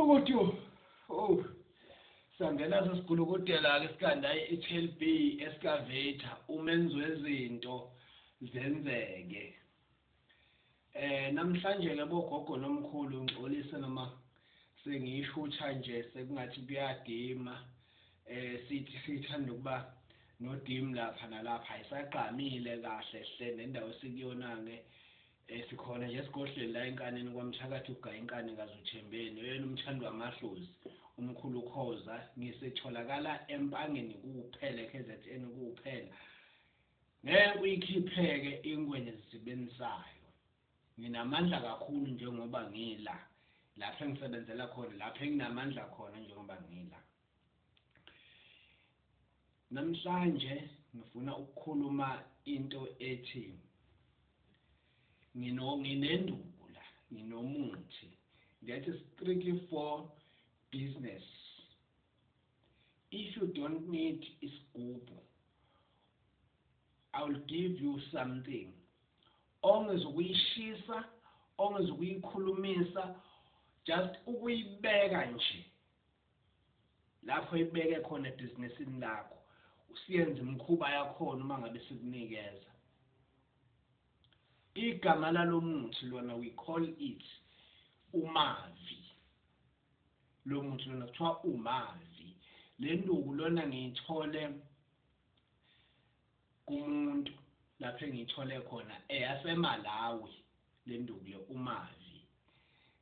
Sigulukudu. Oh, sangena sesigulukudela ke sikanda iHLB excavator umenzo wezinto zenzeke. Namhlanje ke bogogo nomkhulu ngixolise noma sengishutha nje sekungathi kuyadima. Sithi sithanda ukuba nodim lapha nalapha ayisaqhamile kahle hle nendawo sikuyona ke sikhona nje esigodlweni la enkanini kwaMthakathi ugaya inkani kaZuthembeni yena umthandi wamahlozi umkhulu Khoza ngisetholakala empangeni kuphela KZN kuphela ngeke uyikhipheke ingwenya zisebenisayo nginamandla kakhulu njengoba ngila lapha engisebenzela khona lapha enginamandla khona njengoba ngila namhlanje ngifuna ukukhuluma into ethi nginendula nginomuthi that is tricky for business. If you don't need isigubhu, I will give you something ongezukuyishisa ongezukuyikhulumisa just ukuyibeka nje lapho ibeke khona ebhizinisini lakho usiyenze imkhuba yakhona uma ngabe sikunikeza igama lalomuthi lona we call it umavi lo muthi lona kuthiwa umavi le nduku lona ngiyithole kumuntu lapho engiyithole khona eyaseMalawi le nduku le umavi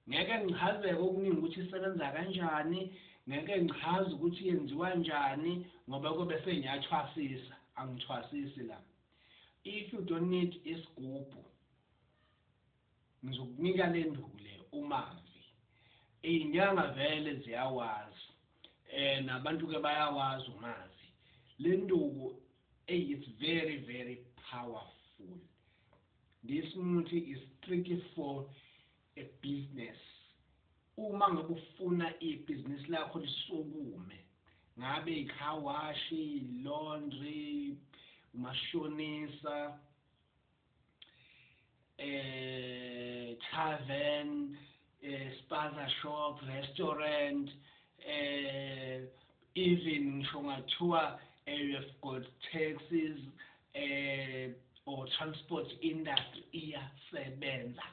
ngeke ngichazeke okuningi ukuthi isebenza kanjani ngeke ngichaze ukuthi yenziwa kanjani ngoba kube sengiyathwasisa angithwasisi la if you don't need isigubhu ngizokunika le nduku le umavi inyanga vele ziyawazi nabantu ke bayawazi umavi le nduku it's very very powerful. This muthi is tricky for a business. Uma ngabe ufuna ibhizinisi lakho lisokume ngabe icar wash, laundry, umashonisa tavern, spaza shop, restaurant, even ngisho ngathiwa you've got taxis or transport industry iyasebenza.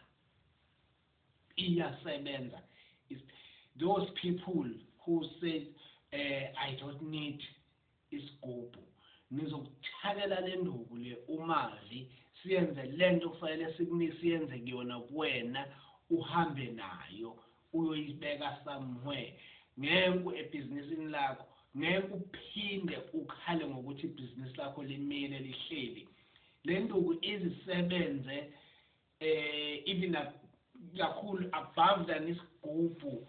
Those people who say I don't need isigubhu nizokuthalela le nduku le umavi siyenze lento kufanele siyenze kuyona kuwena uhambe nayo uyoyibeka somewhere ngeke ebhizinisini lakho ngeke uphinde ukhale ngokuthi ibhizinisi lakho limile lihleli le nduku izisebenze even kakhulu above than isigubhu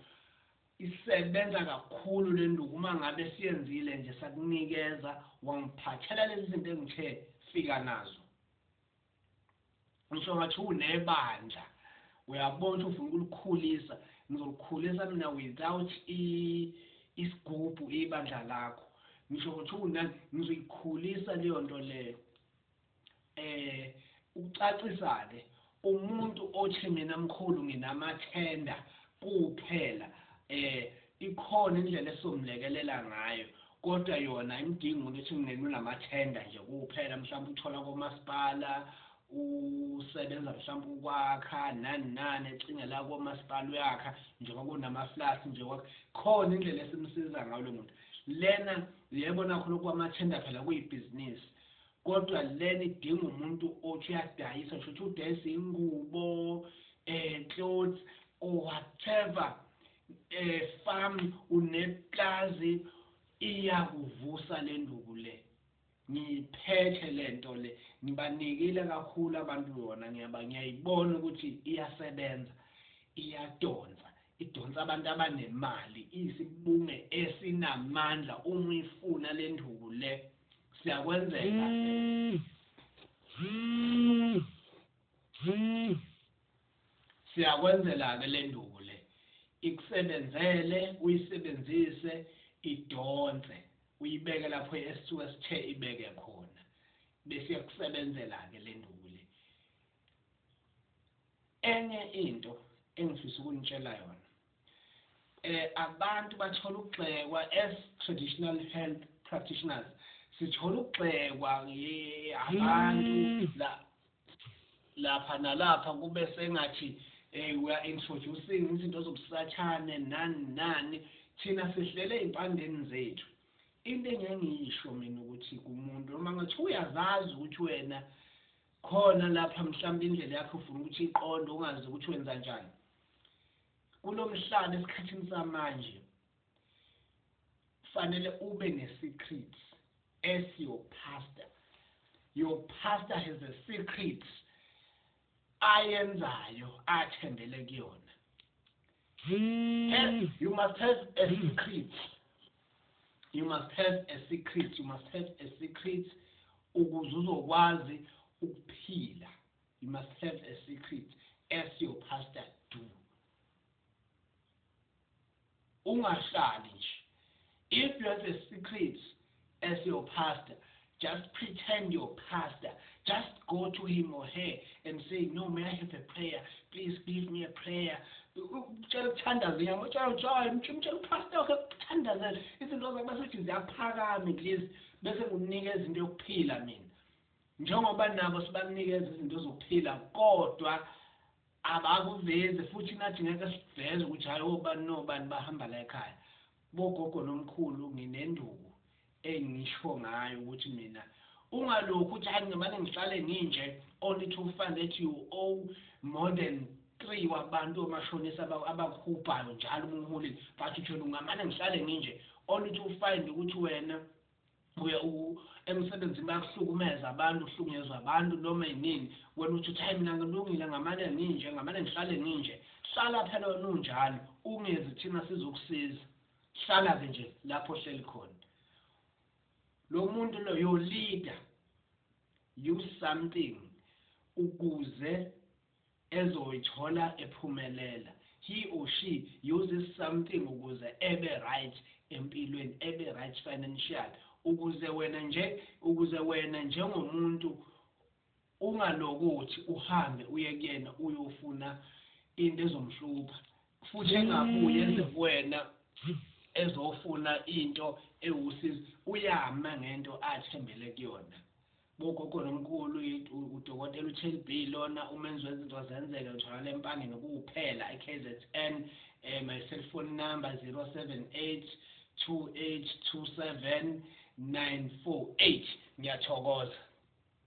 isebenza kakhulu le nduku uma ngabe siyenzile nje sakunikeza wangiphathela lezi zinto engithe fika nazo ngisho ngathi unebandla uyabona ufuna ukulikhulisa ngizolikhulisa mina without isigubhu ibandla lakho ngisho ukuthi ngizoyikhulisa leyo nto leyo ukucacisa ke umuntu othi mina mkhulu nginamathenda kuphela ikhona indlela esomlekelela ngayo kodwa yona imidingo ukuthi mina unamathenda nje kuphela mhlawumbe uthola komasipala usebenza mhlawumbe ukwakha nani ecinga la komasipala uyakha njengoba kunamaflats nje khona indlela esimsiza ngayo lo muntu lena yebona khona kwamathenda phela kuyibhizinisi kodwa lena idinga umuntu othi uyadayisa ngisho ukuthi udayisa ingubo clothes or whatever farm uneplazi iyakuvusa le nduku le ngiphethe lento le ngibanikile kakhulu abantu yona ngiyayibona ukuthi iyasebenza iyadonsa idonsa abantu abanemali isibunge esinamandla uma uyifuna le nduku le siyakwenzeka siyakwenzela ke le nduku le ikusebenzele uyisebenzise idonse uyibeke lapho esisuka sithe ibeke khona bese yakusebenzela ke le nduku le enye into engifisa ukunitshela yona abantu bathola ukugxekwa as traditional health practitioners. Sithola ukugxekwa abantu lapha nalapha kube sengathi we are introducing izinto zobusathane nani thina sihlele impandeni zethu. Into engiyisho mina ukuthi kumuntu noma ngathi uyazazi ukuthi wena khona lapha mhlawumbe indlela yakho ufuna ukuthi iqonde ungazi ukuthi wenza kanjani. Kulomhlaba esikhathini samanje fanele ube ne-secret as your pastor. Your pastor has a secret ayenzayo athembele kuyona. You must have a secret. You must have a secret. You must have a secret ukuze uzokwazi ukuphila. You must have a secret as your pastor do. Ungahlali nje. If you have a secret as your pastor, just pretend your pastor. Just go to him or her and say, no, may I have a prayer? Please give me a prayer. Njengoba nabo sibanikeza izinto zokuphila kodwa abakuveze futhi nathi ngeke siveze ukuthi hayi obani nobani bahamba la ekhaya. Bogogo nomkhulu nginenduku engisho ngayo ukuthi mina ungalokhu uthi hayi ngamane ngihlale nginje only to find that you owe more than 3 wabantu omashonisa abakhuphayo njalo umholi but uthi ungamane ngihlale nginje only to find ukuthi wena uya emsebenzini bakuhlukumeza abantu uhlukunyezwa abantu noma yinini wena uthi hayi mina ngilungile ngamane ngihlale nginje. Hlala phela wena unjalo ungezi thina sizokusiza. Hlala ke nje lapho hleli khona. Lo muntu lo your leader use something ukuze ezoyithola ephumelela. He or she uses something ukuze ebe right empilweni, ebe right financial. Ukuze wena njengomuntu ungalokuthi uhambe uye kuyena uyofuna into ezomhlupha futhi engabuye eze kuwena ezofuna into ewusizo. Uyama ngento athembele kuyona. Bogogo nomkhulu udokotela uTLB lona umenzi wezinto zenzeke uthola empangeni kuphela eKZN. My cell phone number 078 2827 948. Ngiyathokoza.